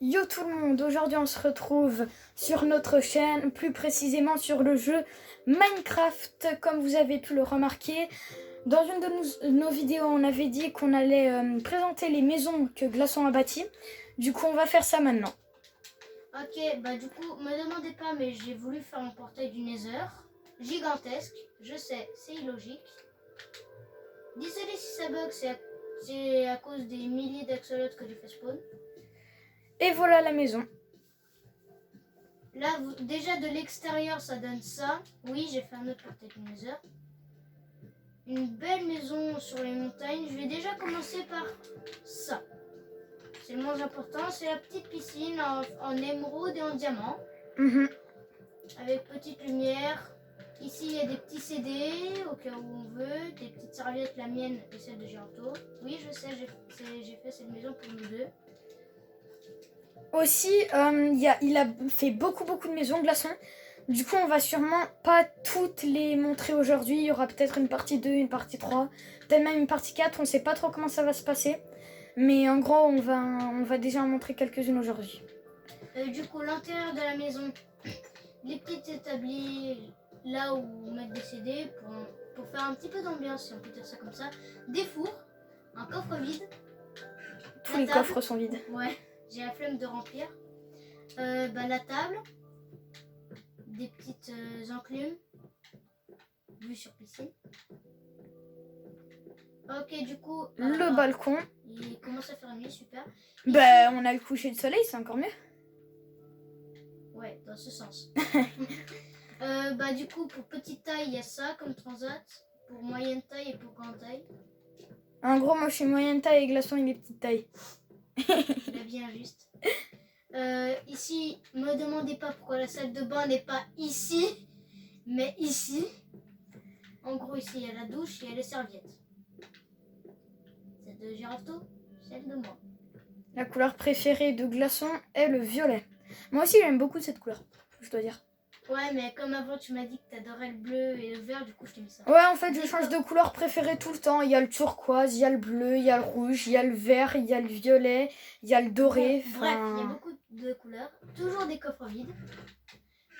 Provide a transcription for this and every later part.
Yo tout le monde, aujourd'hui on se retrouve sur notre chaîne, plus précisément sur le jeu Minecraft. Comme vous avez pu le remarquer, dans une de nos vidéos on avait dit qu'on allait présenter les maisons que Glaçon a bâties. Du coup on va faire ça maintenant. Ok, bah du coup, me demandez pas, mais j'ai voulu faire un portail du Nether. Gigantesque, je sais, c'est illogique. Désolé si ça bug, c'est à cause des milliers d'axolotes que j'ai fait spawn. Et voilà la maison. Là, déjà de l'extérieur, ça donne ça. Oui, j'ai fait un autre portail du Nether. Une belle maison sur les montagnes. Je vais déjà commencer par ça. C'est le moins important, c'est la petite piscine en émeraude et en diamant. Avec petite lumière. Ici, il y a des petits CD au cas où on veut. Des petites serviettes, la mienne et celle de Giorto. Oui, je sais, j'ai fait cette maison pour nous deux. Aussi, il a fait beaucoup de maisons, Glaçon. Du coup, on va sûrement pas toutes les montrer aujourd'hui. Il y aura peut-être une partie 2, une partie 3, peut-être même une partie 4. On sait pas trop comment ça va se passer. Mais en gros, on va déjà en montrer quelques-unes aujourd'hui. Du coup, l'intérieur de la maison, les petites établis là où mettre des CD pour faire un petit peu d'ambiance, si on peut dire ça comme ça. Des fours, un coffre vide. Tous les coffres sont vides. Ouais, j'ai la flemme de remplir. La table, des petites enclumes, vue sur piscine. Ok, du coup... Le balcon. Il commence à faire nuit, super. Ben, on a le coucher de soleil, c'est encore mieux. Ouais, dans ce sens. Du coup, pour petite taille, il y a ça comme transat. Pour moyenne taille et pour grande taille. En gros, moi je suis moyenne taille et Glaçon il est petite taille. Il a bien juste. Ici, me demandez pas pourquoi la salle de bain n'est pas ici, mais ici. En gros, ici, il y a la douche et il y a les serviettes. Celle de Girafto, celle de moi. La couleur préférée de Glaçon est le violet. Moi aussi j'aime beaucoup cette couleur, je dois dire. Ouais, mais comme avant, tu m'as dit que t'adorais le bleu et le vert, du coup, je t'ai mis ça. Ouais, en fait, je change de couleur préférée tout le temps. Il y a le turquoise, il y a le bleu, il y a le rouge, il y a le vert, il y a le violet, il y a le doré. Bon, bref, il y a beaucoup de couleurs. Toujours des coffres vides.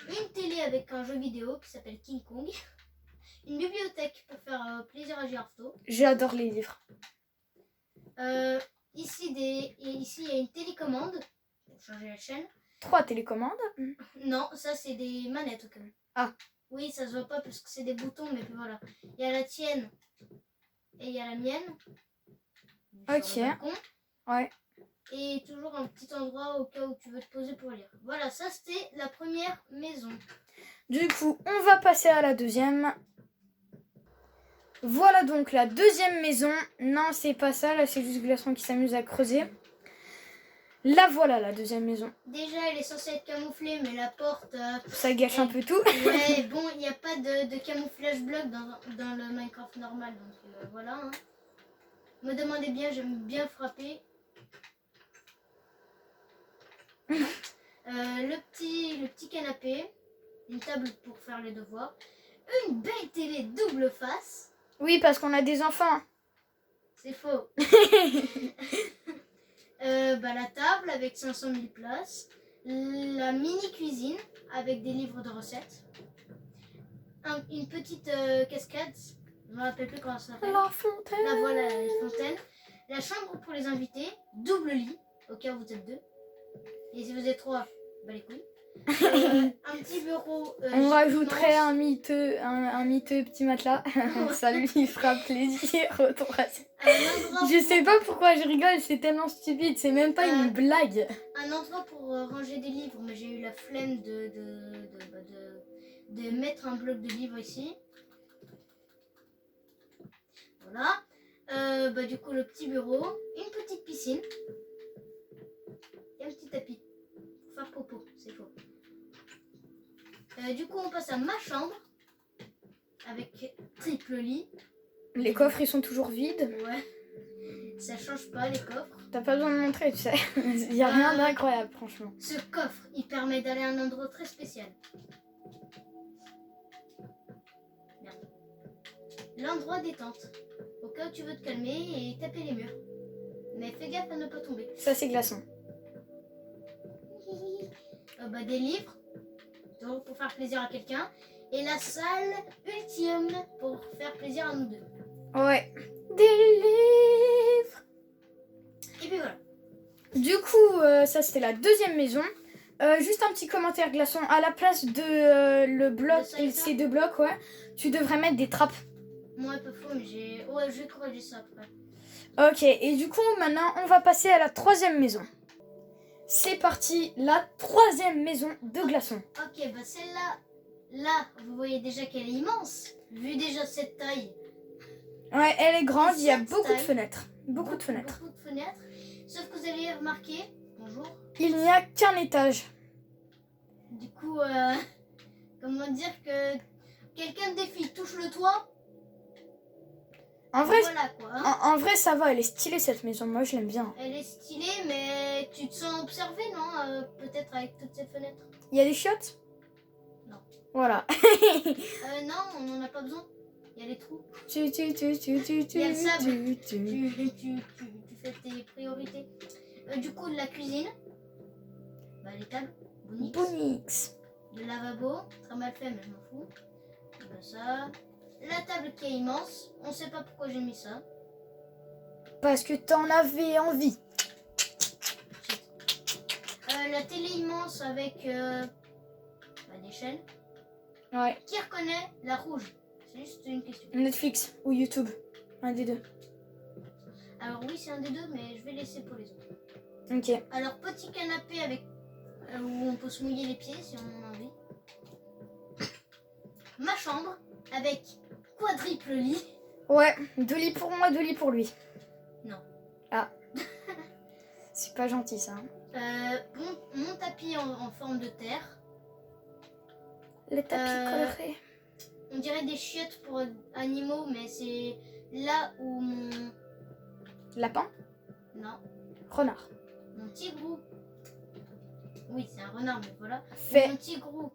Une télé avec un jeu vidéo qui s'appelle King Kong. Une bibliothèque pour faire plaisir à Girafto. J'adore les livres. Ici, il y a une télécommande pour changer la chaîne. 3 télécommandes. Non, ça c'est des manettes au cas où. Ah. Oui, ça se voit pas parce que c'est des boutons, mais puis voilà. Il y a la tienne et il y a la mienne. Ok. Ouais. Et toujours un petit endroit au cas où tu veux te poser pour lire. Voilà, ça c'était la première maison. Du coup, on va passer à la deuxième. Voilà donc la deuxième maison. Non, c'est pas ça. Là, c'est juste Glaçon qui s'amuse à creuser. Là, voilà la deuxième maison. Déjà, elle est censée être camouflée, mais la porte... ça gâche un peu tout. Ouais, bon, il n'y a pas de camouflage bloc dans le Minecraft normal. Donc voilà. Hein. Me demandez bien, j'aime bien frapper. Le petit canapé. Une table pour faire les devoirs. Une belle télé double face. Oui, parce qu'on a des enfants. C'est faux. La table avec 500 000 places. La mini cuisine avec des livres de recettes. Une petite cascade. Je ne me rappelle plus comment ça s'appelle. La fontaine. Là voilà, la fontaine. La chambre pour les invités. Double lit. Au cas où vous êtes deux. Et si vous êtes trois, bah les couilles. Un petit bureau. On rajouterait un miteux petit matelas. Ça lui fera plaisir. Je sais pas pourquoi je rigole, c'est tellement stupide, c'est même pas une blague. Un endroit pour ranger des livres, mais j'ai eu la flemme de mettre un bloc de livres ici. Voilà. Du coup, le petit bureau, une petite piscine et un petit tapis pour faire popo, c'est faux. Du coup, on passe à ma chambre avec triple lit. Les coffres, ils sont toujours vides. Ouais, ça change pas les coffres. T'as pas besoin de montrer, tu sais. Il y a rien d'incroyable, franchement. Ce coffre, il permet d'aller à un endroit très spécial. L'endroit détente. Au cas où tu veux te calmer et taper les murs. Mais fais gaffe à ne pas tomber. Ça, c'est Glaçon. des livres, donc pour faire plaisir à quelqu'un. Et la salle ultime pour faire plaisir à nous deux. Ouais. Des livres. Et puis voilà. Du coup, ça c'était la deuxième maison. Juste un petit commentaire glaçon. À la place de le bloc, ces deux blocs, ouais, tu devrais mettre des trappes. Moi, un peu faux, mais je vais corriger ça après. Ok, et du coup, maintenant, on va passer à la troisième maison. C'est parti, la troisième maison de glaçon. Ok, bah celle-là, là, vous voyez déjà qu'elle est immense. Vu déjà cette taille. Ouais, elle est grande, il y a Cette beaucoup de taille. fenêtres. Beaucoup de fenêtres. Beaucoup de fenêtres. Sauf que vous avez remarqué, bonjour. Il n'y a qu'un étage. Du coup, comment dire que quelqu'un de défi touche le toit. En vrai, Voilà quoi. Hein. en vrai, ça va, elle est stylée cette maison. Moi, je l'aime bien. Elle est stylée, mais tu te sens observé, non peut-être avec toutes ces fenêtres. Il y a des chiottes? Non. Voilà. Non, on n'en a pas besoin. Il y a les trous. Il y a le sable. Tu fais tes priorités. Du coup, de la cuisine. Bah, les tables. Bonix. Le lavabo. Très mal fait, mais je m'en fous. Bah, ça. La table qui est immense. On sait pas pourquoi j'ai mis ça. Parce que t'en avais envie. La télé immense avec des chaînes. Ouais. Qui reconnaît la rouge? C'est juste une question. Netflix ou YouTube. Un des deux. Alors oui, c'est un des deux, mais je vais laisser pour les autres. Ok. Alors, petit canapé avec où on peut se mouiller les pieds si on en a envie. Ma chambre avec quadruple lit. Ouais, 2 lits pour moi, 2 lits pour lui. Non. Ah. C'est pas gentil ça. Mon tapis en forme de terre. Les tapis colorés. On dirait des chiottes pour animaux, mais c'est là où mon... Lapin? Non. Renard. Mon tigrou. Oui, c'est un renard, mais voilà. Fait. Mon tigrou.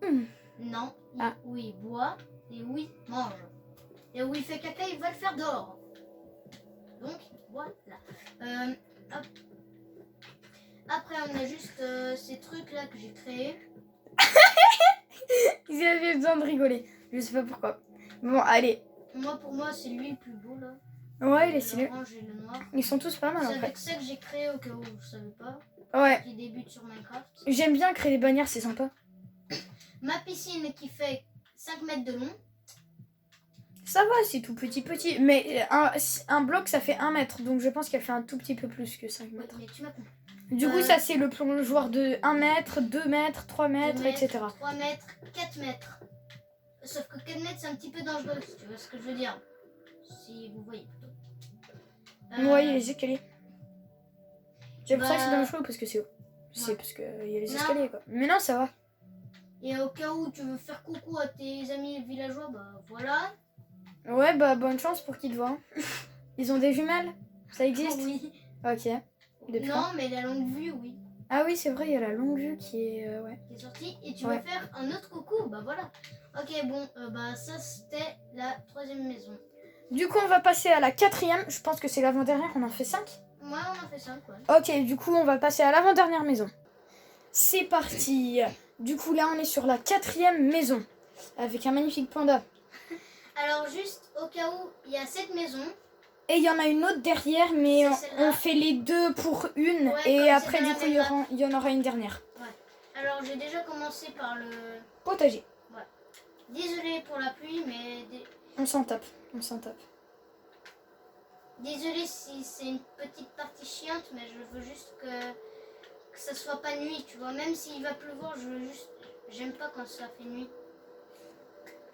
Non. Ah. Où il boit et où il mange. Et où il fait caca, il va le faire dehors. Donc, voilà. Hop. Après, on a juste ces trucs-là que j'ai créés. Ils avaient besoin de rigoler. Je sais pas pourquoi. Bon, allez. Pour moi, c'est lui le plus beau, là. Ouais, il est stylé. L'orange et le noir. Ils sont tous pas mal en C'est fait. avec ça que j'ai créé au cas où vous savez pas. Ouais. Qui débute sur Minecraft. J'aime bien créer des bannières, c'est sympa. Ma piscine qui fait 5 mètres de long. Ça va, c'est tout petit. Mais un bloc, ça fait 1 mètre. Donc je pense qu'elle fait un tout petit peu plus que 5 mètres. Mais tu m'as compris. Du coup, ça, c'est le plongeoir de 1 mètre, 2 mètres, 3 mètres, etc. 3 mètres, 4 mètres. Sauf que 4 mètres, c'est un petit peu dangereux, si tu vois ce que je veux dire. Si vous voyez plutôt. Vous voyez les escaliers. C'est pour ça que c'est Bah, dangereux, parce que c'est haut. C'est ouais. parce qu'il y a les Non. escaliers, quoi. Mais non, ça va. Et au cas où tu veux faire coucou à tes amis villageois, bah voilà. Ouais, bah bonne chance pour qu'ils te voient. Ils ont des jumelles? Ça existe? Oui. Ok. Depuis Non, quand? mais la longue vue, oui. Ah oui, c'est vrai, il y a la longue vue qui est... ouais. Qui est sortie. Et tu Ouais. veux faire un autre coucou, bah voilà. Ok, bon, bah ça c'était la 3e maison. Du coup, on va passer à la 4e. Je pense que c'est l'avant-dernière, on en fait 5. Moi, on en fait 5, ouais. Ok, du coup, on va passer à l'avant-dernière maison. C'est parti. Du coup, là, on est sur la 4e maison. Avec un magnifique panda. Alors, juste au cas où, il y a cette maison. Et il y en a une autre derrière, mais C'est celle-là. on fait les deux pour une. Ouais, et comme après, c'est dans du la coup, même il y en aura une dernière. Alors, j'ai déjà commencé par le... Potager. Désolé pour la pluie, mais... On s'en tape. On s'en tape. Désolé si c'est une petite partie chiante, mais je veux juste que ça soit pas nuit, tu vois. Même s'il va pleuvoir, j'aime pas quand ça fait nuit.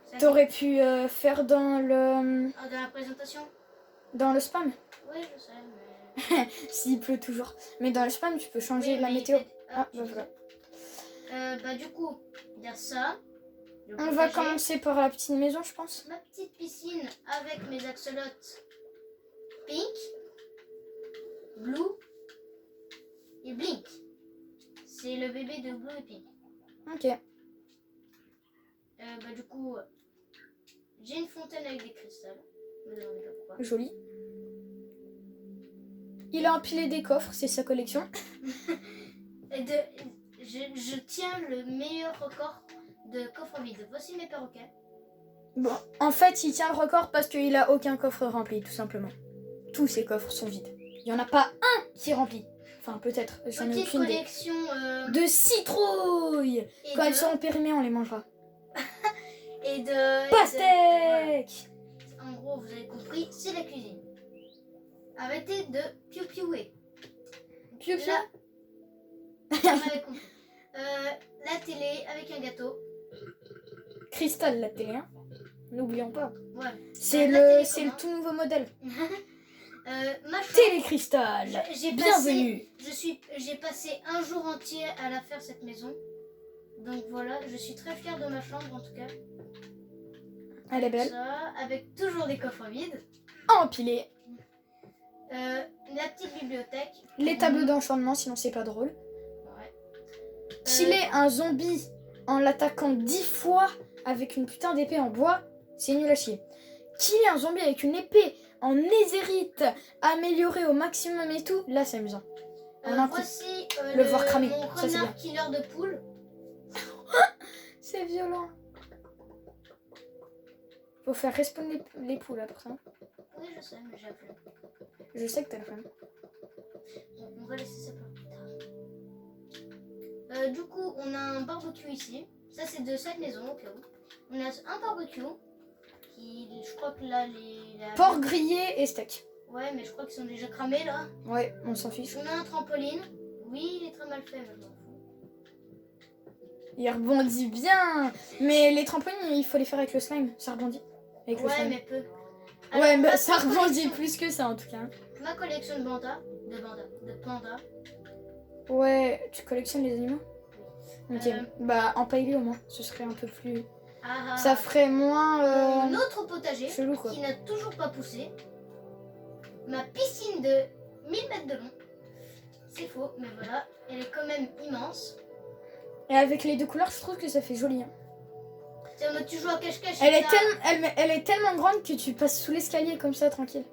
Ça T'aurais pu faire dans le dans la présentation? spam. Oui, je sais, mais... S'il pleut toujours. Mais dans le spam, tu peux changer Oui, la mais météo. Ah, bah voilà. bah du coup, il y a ça. le On va potager, commencer par la petite maison, je pense. ma petite piscine avec mes axolotes Pink, Blue et Blink. C'est le bébé de Blue et Pink. Ok. Bah du coup, j'ai une fontaine avec des cristals. Vous allez me dire pourquoi. Joli. Il a empilé des coffres, c'est sa collection. Et je tiens le meilleur record de coffre vide. Voici mes perroquets. Bon, en fait, il tient le record parce qu'il a aucun coffre rempli, tout simplement. Tous ses coffres sont vides. Il n'y en a pas un qui est rempli. Enfin, peut-être, j'en ai Petite aucune idée. collection De citrouilles. et Quand elles de... seront périmées, on les mangera. Et de... Pastèque. Voilà. En gros, vous avez compris, c'est la cuisine. Arrêtez de piou-piouer. Piou piou. Là, vous m'avez compris. La télé avec un gâteau. Cristal, la télé, hein. N'oublions pas. Ouais. C'est la le tout nouveau modèle. Ma chambre, Télé Cristal. Bienvenue. J'ai passé un jour entier à la faire cette maison. Donc voilà, je suis très fière de ma chambre en tout cas. Elle est belle. Ça, avec toujours des coffres vides. Empilé. La petite bibliothèque. Les tableaux d'enchantement, sinon c'est pas drôle. Ouais. Killer un zombie en l'attaquant 10 fois avec une putain d'épée en bois, c'est nul à chier. Killer un zombie avec une épée en nézérite améliorée au maximum et tout, là c'est amusant. Voici le voir cramer, mon ça, c'est bien. renard killer de poule. C'est violent. Faut faire respawn les poules après ça. Oui, je sais, mais j'ai appelé. Je sais que t'as le fun. Bon, on va laisser ça pour plus tard. Du coup, on a un barbecue ici. Ça, c'est de cette maison, au cas où. On a un barbecue. Qui, je crois que là, Porc grillé et steak. Ouais, mais je crois qu'ils sont déjà cramés, là. Ouais, on s'en fiche. On a un trampoline. Oui, il est très mal fait, mais je m'en fous. Il rebondit bien. Mais les trampolines, il faut les faire avec le slime. Ça rebondit. Avec le Ouais, slime. mais peu. Ouais, Alors, mais ma ça rebondit collection- plus que ça en tout cas. Ma collection de panda. Ouais, tu collectionnes les animaux? Ok. Euh, Bah, empaille-les au moins. Ce serait un peu plus... Ah, Ça ferait moins... Notre potager, chelou, quoi. qui n'a toujours pas poussé. Ma piscine de 1000 mètres de long. C'est faux, mais voilà. Elle est quand même immense. Et avec les deux couleurs, je trouve que ça fait joli. Hein. C'est en mode tu joues à cache-cache. Elle et est, t'as- elle est tellement grande que tu passes sous l'escalier comme ça, tranquille.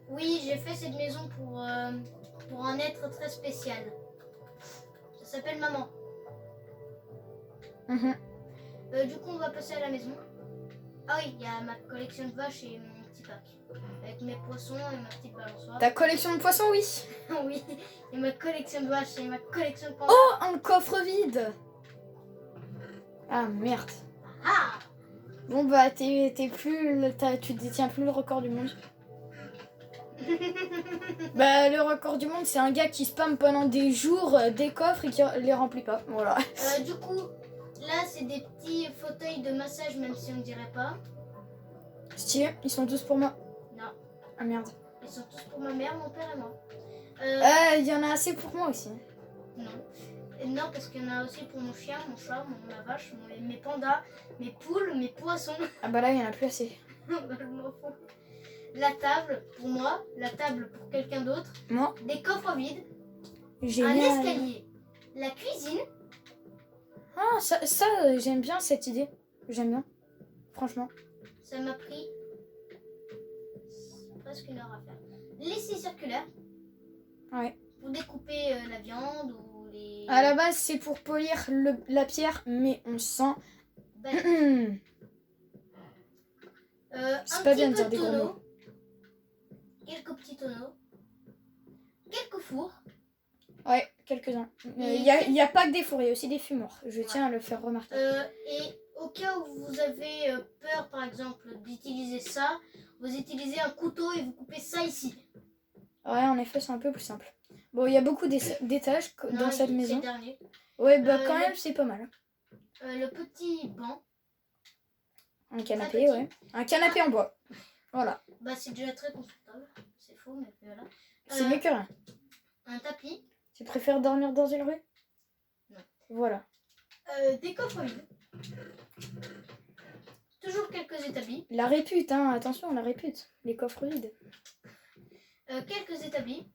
Oui, j'ai fait cette maison pour un être très spécial. Ça s'appelle maman. Mhm. Du coup, on va passer à la maison. Ah oui, il y a ma collection de vaches et mon petit pack. Avec mes poissons et ma petite balançoire. Ta collection de poissons, oui. Oui, et ma collection de vaches et ma collection de pandas. Oh, un coffre vide. Ah, merde. Ah Bon, bah, tu détiens plus le record du monde. Bah, le record du monde, c'est un gars qui spamme pendant des jours des coffres et qui les remplit pas. Voilà. Du coup, là, c'est des petits fauteuils de massage, même si on ne dirait pas. Stylé, ils sont tous pour moi. Non, Ah, merde. ils sont tous pour ma mère, mon père et moi. Il y en a assez pour moi aussi. Non. Et non, parce qu'il y en a aussi pour mon chien, mon chat, ma vache, mes pandas, mes poules, mes poissons. Ah, bah là, il y en a plus assez. Je m'en fous. La table pour moi, la table pour quelqu'un d'autre, Moi, des coffres vides, un génial. escalier, la cuisine. Ah, ça j'aime bien cette idée. J'aime bien. Franchement. Ça m'a pris presque une heure à faire. Les scies circulaires Ouais. pour découper la viande ou les... À la base, c'est pour polir la pierre, mais on sent. Bah, C'est un pas petit bien de peu dire des gros tonneaux, mots. quelques petits tonneaux, quelques fours. Ouais, quelques-uns. Il y a pas que des fours, il y a aussi des fumoirs. Je tiens à le faire remarquer. Et au cas où vous avez peur, par exemple, d'utiliser ça, vous utilisez un couteau et vous coupez ça ici. Ouais, en effet, c'est un peu plus simple. Bon, il y a beaucoup d'étages dans cette C'est le maison. dernier. Ouais, bah quand le- même, c'est pas mal. Le petit banc, Un canapé, petit. ouais. Un canapé en bois. Voilà. bah, c'est déjà très confortable. C'est faux, mais voilà. C'est mieux que rien. Un tapis, Tu préfères dormir dans une rue? Non. Voilà. des coffres vides. Toujours quelques établis. La répute, hein. Attention, la répute. Les coffres vides. Quelques établis.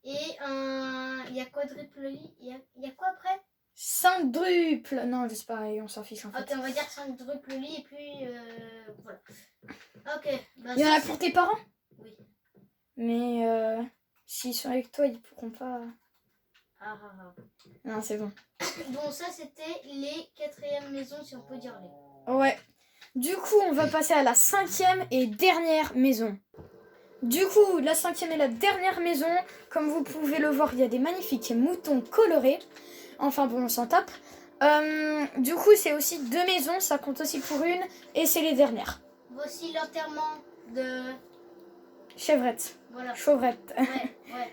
Et un... Il y a quadruple lit. Il y a quoi après? 5 druples. Non, je sais pas, on s'en fiche en fait. Ok, on va dire 5 quadruple lit et puis voilà. Ok. Bah, Il y en ça, a pour tes parents? Oui. Mais s'ils sont avec toi, ils pourront pas. Ah ah ah. Non, c'est bon. Bon, ça c'était les 4e maisons, si on peut dire les. Ouais. Du coup, on va passer à la 5e et dernière maison. Du coup, la 5e et la dernière maison, comme vous pouvez le voir, il y a des magnifiques moutons colorés. Enfin bon, on s'en tape. Du coup, c'est aussi 2 maisons, ça compte aussi pour une, et c'est les dernières. Voici l'enterrement de... Chevrette. Voilà. Chauvrette. Ouais.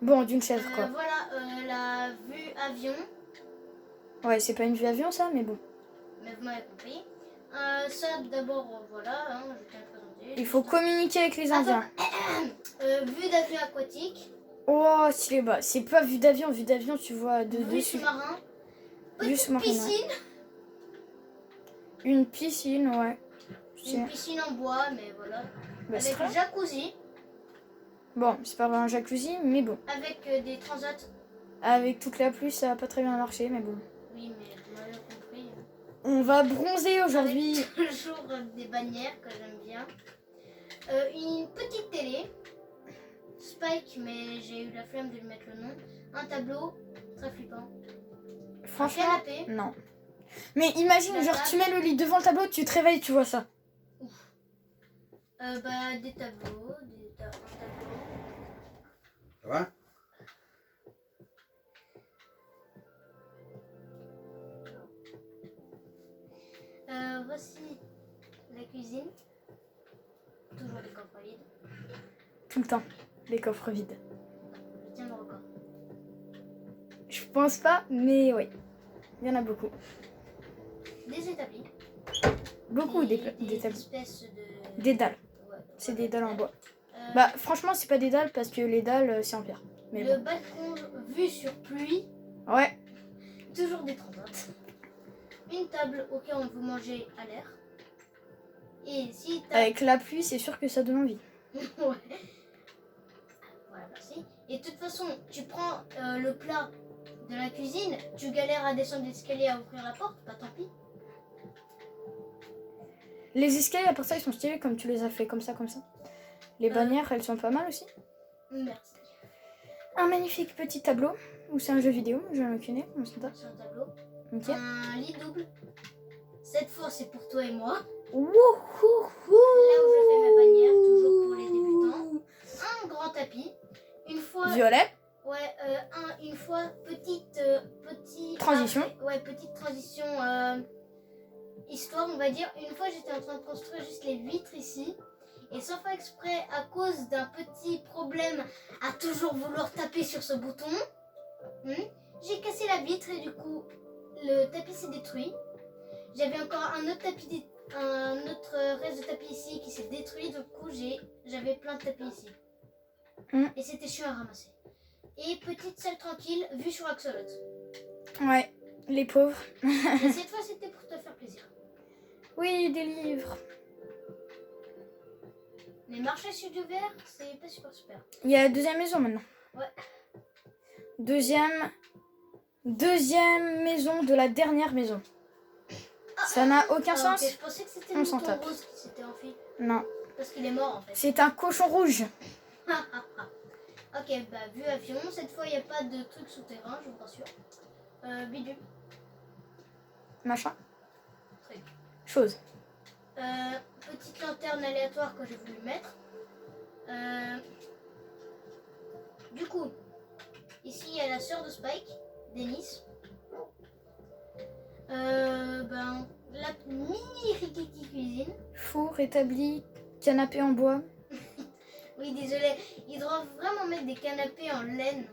Bon, d'une chèvre, quoi. Voilà la vue avion. Ouais, c'est pas une vue avion, ça, mais bon. Mais vous m'avez compris. Ça, d'abord, voilà, hein, je tiens à présenter. Il faut communiquer avec les Indiens. Vue d'avion aquatique. Oh, stylé, bah, c'est pas vue d'avion, tu vois Vue dessus. sous-marin. Vue Petite sous-marine, piscine. ouais. Une piscine, ouais. Une piscine en bois, mais voilà. Bah, c'est avec très... jacuzzi. Bon, c'est pas vraiment un jacuzzi, mais bon. Avec des transats. Avec toute la pluie, ça a pas très bien marché, mais bon. Oui, mais vous m'avez compris. On va bronzer aujourd'hui. Avec toujours des bannières que j'aime bien. Une petite télé. Spike, mais j'ai eu la flemme de lui mettre le nom. Un tableau, très flippant. Franchement, Un canapé. non. Mais imagine, genre, tu mets le lit devant le tableau, tu te réveilles, tu vois ça. Ouf. Des tableaux, un tableau. Ça va? Voici la cuisine. Toujours des coffres vides. Tout le temps, les coffres vides. Je tiens le record. Je pense pas, mais oui. Il y en a beaucoup. Des établis. Beaucoup des d'établis. espèces de... Des dalles. Ouais, C'est des dalles en bois. Euh, Bah, franchement, c'est pas des dalles parce que les dalles, c'est en pierre. Mais le bon. balcon vue sur pluie. Ouais. Toujours des transats. Une table au cas où on veut manger à l'air. Et si t'as... Avec la pluie, c'est sûr que ça donne envie. Ouais. Voilà, merci. Et de toute façon, tu prends le plat de la cuisine, tu galères à descendre l'escalier à ouvrir la porte, bah tant pis. Les escaliers, à part ça, ils sont stylés comme tu les as fait, comme ça, comme ça. Les bannières, elles sont pas mal aussi. Merci. Un magnifique petit tableau. Ou c'est un jeu vidéo, j'en ai aucune idée. On s'en tape. C'est un tableau. Ok. Un lit double. Cette fois, c'est pour toi et moi. Wouhou. Là où je fais ma bannière, toujours pour les débutants. Un grand tapis. Une fois... Violet. Ouais, une fois, petite Transition. Ouais, petite transition histoire, on va dire. Une fois, j'étais en train de construire juste les vitres ici. Et sans faire exprès, à cause d'un petit problème à toujours vouloir taper sur ce bouton, j'ai cassé la vitre et du coup, le tapis s'est détruit. J'avais encore un autre reste de tapis ici qui s'est détruit. Du coup, j'avais plein de tapis ici. Et c'était chiant à ramasser. Et petite salle tranquille, vue sur Axolot. Ouais, les pauvres. Et cette fois, c'était pour te faire plaisir. Oui, des livres. Les marchés studio vert, c'est pas super. Il y a la deuxième maison maintenant. Ouais. Deuxième maison de la dernière maison. Ça n'a aucun sens. Ok, je pensais que c'était On le s'en mouton tape. rose qui s'était enfui. Non, Parce qu'il est mort en fait. c'est un cochon rouge. Ok, bah vue avion. Cette fois, il n'y a pas de truc souterrain, je vous rassure. Bidule. Machin. Truc. Chose. Petite lanterne aléatoire que j'ai voulu mettre. Du coup, ici il y a la sœur de Spike, Dennis. La mini Rikiki cuisine. Four établi, canapé en bois. Oui, désolé, ils doivent vraiment mettre des canapés en laine.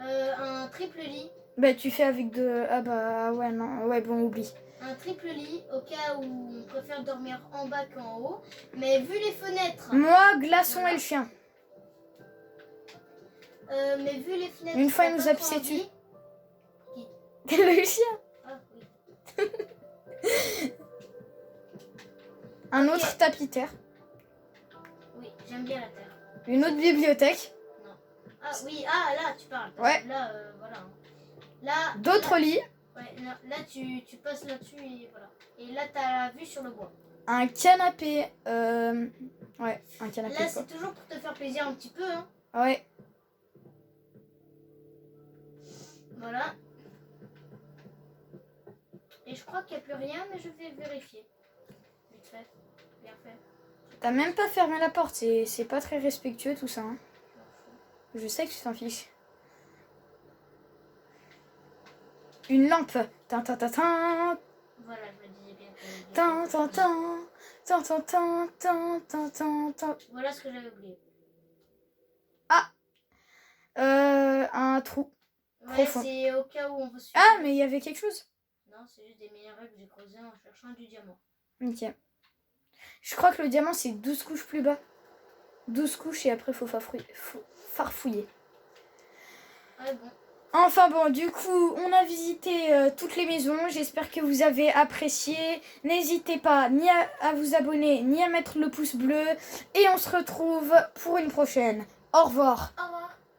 Un triple lit. Bah tu fais avec de... Ah bah ouais, non, ouais bon, oublie. Un triple lit au cas où on préfère dormir en bas qu'en haut. Mais vu les fenêtres... Moi, Glaçon et le chien. Mais vu les fenêtres... Une fois, il t'as nous pas a trop pissé envie. Le chien. Ah oui. Un Ok. autre tapis terre. Oui, j'aime bien la terre. Une autre bibliothèque. Ah oui, ah là tu parles. Ouais. Là, voilà. Là... D'autres là- lits. Ouais, là tu passes là-dessus et voilà. Et là t'as la vue sur le bois. Un canapé. Ouais, un canapé. Là quoi. c'est toujours pour te faire plaisir un petit peu. Hein. Ouais. Voilà. Et je crois qu'il n'y a plus rien, mais je vais vérifier. Vite fait. Bien fait. T'as même pas fermé la porte, c'est pas très respectueux tout ça. Hein. Je sais que tu t'en fiches. Une lampe. Tin, tin, tin, tin. Voilà, je me disais bien que... Tin, tin, tin. Tin, tin, tin, tin, tin, tin, tin. Voilà ce que j'avais oublié. Un trou. Ouais, Profond. c'est au cas où on veut suivre. Ah, mais il y avait quelque chose. Non, c'est juste des minerais que j'ai creusés en cherchant du diamant. Ok. Je crois que le diamant, c'est 12 couches plus bas. 12 couches et après, faut farfouiller. Ouais, bon. Enfin bon, du coup, on a visité toutes les maisons. J'espère que vous avez apprécié. N'hésitez pas ni à vous abonner, ni à mettre le pouce bleu. Et on se retrouve pour une prochaine. Au revoir. Au revoir.